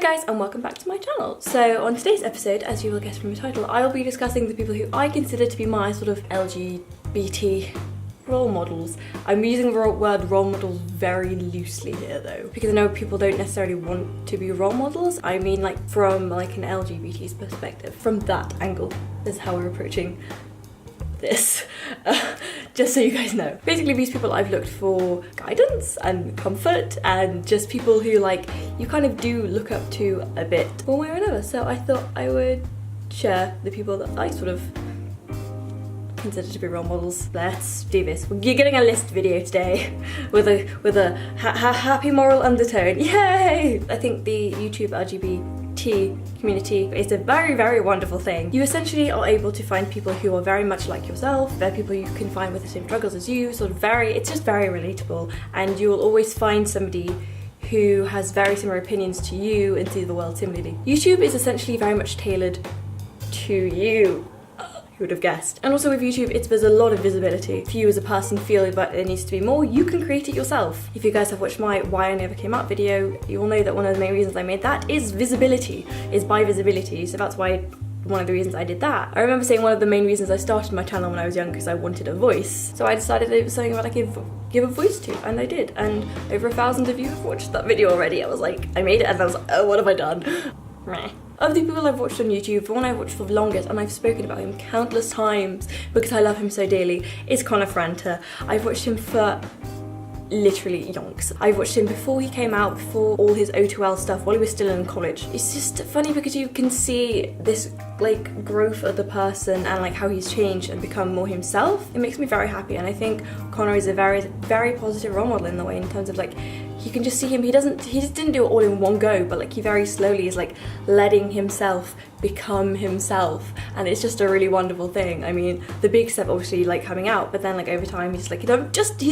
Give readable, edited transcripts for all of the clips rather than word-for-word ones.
guys, and welcome back to my channel. So on today's episode, as you will guess from the title, I will be discussing the people who I consider to be my sort of LGBT role models. I'm using the word role models very loosely here though, because I know people don't necessarily want to be role models. I mean like from like an LGBT's perspective. From that angle is how we're approaching this, just so you guys know. Basically these people I've looked for guidance and comfort and just people who like you kind of do look up to a bit one way or another. So I thought I would share the people that I sort of consider to be role models. Let's do this. You're getting a list video today with a happy moral undertone. Yay! I think the YouTube LGBT community is a very, very wonderful thing. You essentially are able to find people who are very much like yourself. They're people you can find with the same struggles as you, sort of it's just very relatable, and you will always find somebody who has very similar opinions to you and see the world similarly. YouTube is essentially very much tailored to you. Would have guessed. And also with YouTube, there's a lot of visibility. If you as a person feel that there needs to be more, you can create it yourself. If you guys have watched my Why I Never Came Out video, you'll know that one of the main reasons I made that is visibility, is by visibility. So that's why one of the reasons I did that. I remember saying one of the main reasons I started my channel when I was young because I wanted a voice. So I decided it was something that I could give a voice to, and I did. And over 1,000 of you have watched that video already. I was like, I made it and I was like, oh, what have I done? Meh. Of the people I've watched on YouTube, the one I've watched for the longest, and I've spoken about him countless times because I love him so dearly, is Franta. I've watched him for literally yonks. I've watched him before he came out, before all his O2L stuff, while he was still in college. It's just funny because you can see this like growth of the person and like how he's changed and become more himself. It makes me very happy, and I think Connor is a very, very positive role model in the way, in terms of like, you can just see him, he just didn't do it all in one go, but like he very slowly is like letting himself become himself, and it's just a really wonderful thing. I mean, the big step obviously like coming out, but then like over time he's like, he's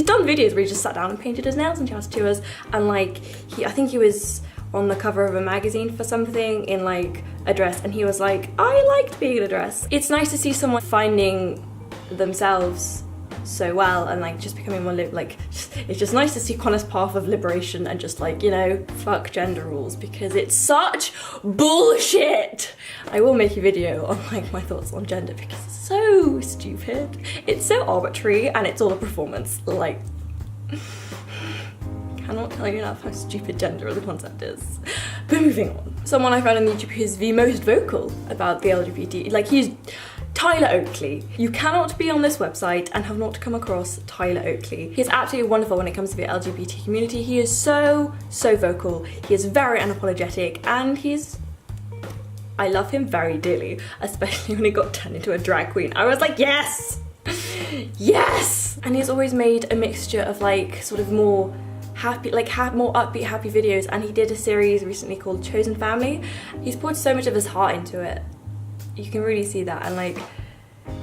done videos where he just sat down and painted his nails and chatted to us, and like I think he was on the cover of a magazine for something in like a dress, and he was like, I liked being in a dress. It's nice to see someone finding themselves so well and like just becoming more it's just nice to see Connor's path of liberation and just like, you know, fuck gender rules, because it's such bullshit. I will make a video on like my thoughts on gender because it's so stupid, it's so arbitrary, and it's all a performance. Like, cannot tell you enough how stupid gender as a concept is. But moving on. Someone I found on YouTube who's the most vocal about the LGBT, like he's Tyler Oakley. You cannot be on this website and have not come across Tyler Oakley. He is absolutely wonderful when it comes to the LGBT community. He is so vocal. He is very unapologetic, and I love him very dearly, especially when he got turned into a drag queen. I was like, yes! Yes! And he's always made a mixture of like sort of more happy, like more upbeat, happy videos, and he did a series recently called Chosen Family. He's poured so much of his heart into it. You can really see that, and like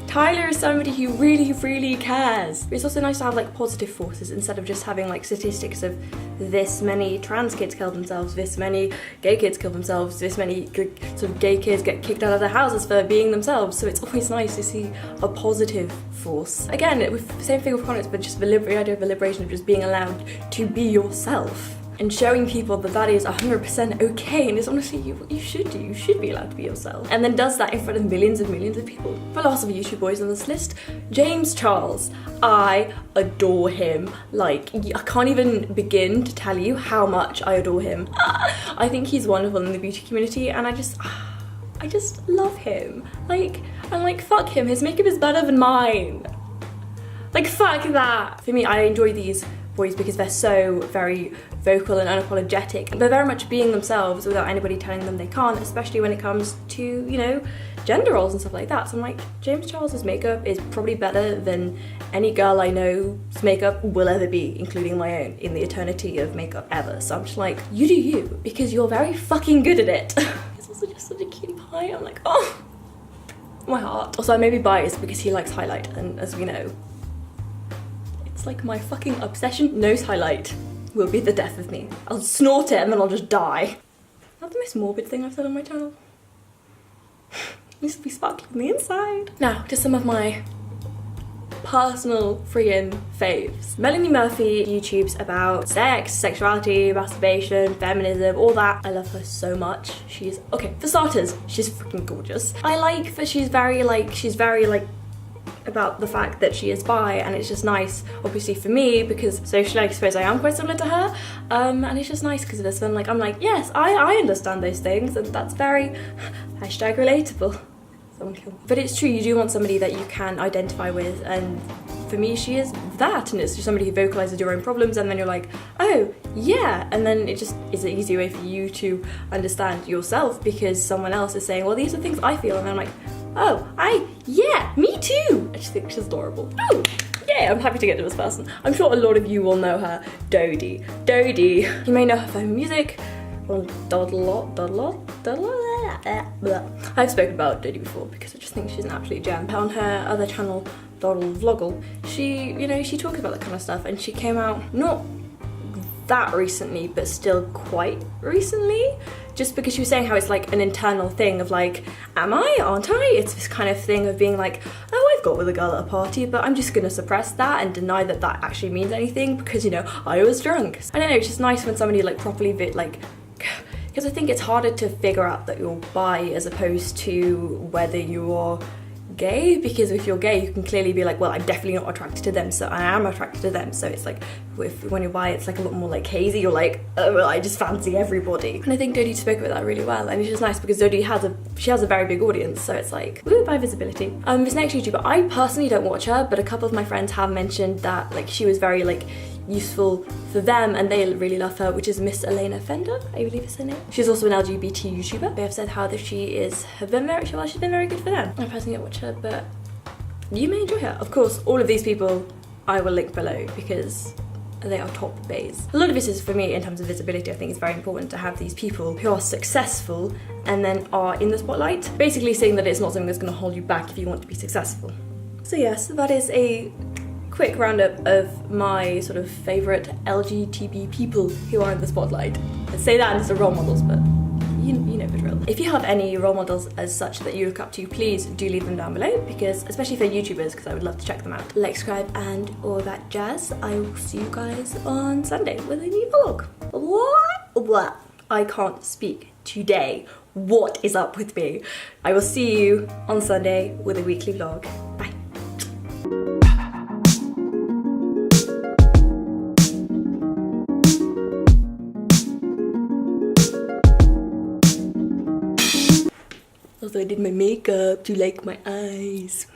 Tyler is somebody who really cares. It's also nice to have like positive forces instead of just having like statistics of this many trans kids kill themselves, this many gay kids kill themselves, this many sort of gay kids get kicked out of their houses for being themselves. So it's always nice to see a positive force. Again, with the same thing with Connor, but just the idea of the liberation of just being allowed to be yourself and showing people that that is 100% okay, and it's honestly you should be allowed to be yourself, and then does that in front of millions and millions of people. The last of the YouTube boys on this list, James Charles. I adore him. Like, I can't even begin to tell you how much I adore him. I think he's wonderful in the beauty community, and I just love him. Like, I'm like, fuck him, his makeup is better than mine. Like, fuck that. For me, I enjoy these boys because they're so very vocal and unapologetic. They're very much being themselves without anybody telling them they can't, especially when it comes to, you know, gender roles and stuff like that. So I'm like, James Charles's makeup is probably better than any girl I know's makeup will ever be, including my own, in the eternity of makeup ever. So I'm just like, you do you, because you're very fucking good at it. He's also just such a cute pie. I'm like, oh, my heart. Also, I may be biased because he likes highlight, and as we know, like my fucking obsession. Nose highlight will be the death of me. I'll snort it and then I'll just die. Not the most morbid thing I've said on my channel. It needs to be sparkling on the inside. Now, to some of my personal friggin' faves. Melanie Massey YouTubes about sex, sexuality, masturbation, feminism, all that. I love her so much. She's, okay, for starters, she's freaking gorgeous. I like that she's very about the fact that she is bi, and it's just nice, obviously for me, because socially I suppose I am quite similar to her, and it's just nice because of this. And I'm like, yes, I understand those things, and that's very hashtag relatable. Someone kill me. But it's true, you do want somebody that you can identify with, and for me she is that, and it's just somebody who vocalizes your own problems, and then you're like, oh yeah, and then it just is an easy way for you to understand yourself because someone else is saying, well, these are things I feel, and then I'm like, oh, yeah, me too. I just think she's adorable. Oh, yeah, I'm happy to get to this person. I'm sure a lot of you will know her, Dodie. Dodie, you may know her for her music, or I've spoken about Dodie before because I just think she's an absolute gem. On her other channel, Doddle Vloggle, she, you know, she talks about that kind of stuff, and she came out not that recently, but still quite recently, just because she was saying how it's like an internal thing of like, am I, aren't I? It's this kind of thing of being like, oh, I've got with a girl at a party, but I'm just gonna suppress that and deny that that actually means anything because, you know, I was drunk. I don't know, it's just nice when somebody like properly because I think it's harder to figure out that you're bi as opposed to whether you're gay, because if you're gay you can clearly be like, well, I'm definitely not attracted to them, so I am attracted to them. So it's like, when you're bi it's like a lot more like hazy, you're like, oh, well, I just fancy everybody. And I think Dodie spoke about that really well, and it's just nice because Dodie has a very big audience, so it's like, woo, bi visibility. This next YouTuber, I personally don't watch her, but a couple of my friends have mentioned that like she was very like useful for them and they really love her, which is Miss Elena Fender, I believe is her name. She's also an LGBT YouTuber. They have said how that she's been very good for them. I personally don't watch her, but you may enjoy her. Of course, all of these people I will link below because they are top bays. A lot of this is for me in terms of visibility. I think it's very important to have these people who are successful and then are in the spotlight, basically saying that it's not something that's going to hold you back if you want to be successful. So yes, that is a quick roundup of my sort of favourite LGBT people who are in the spotlight. I say that as a role models, but you know the drill. If you have any role models as such that you look up to, please do leave them down below, because especially for YouTubers, because I would love to check them out. Like, subscribe, and all that jazz. I will see you guys on Sunday with a new vlog. What? I can't speak today. What is up with me? I will see you on Sunday with a weekly vlog. Bye. Also, I did my makeup to like my eyes.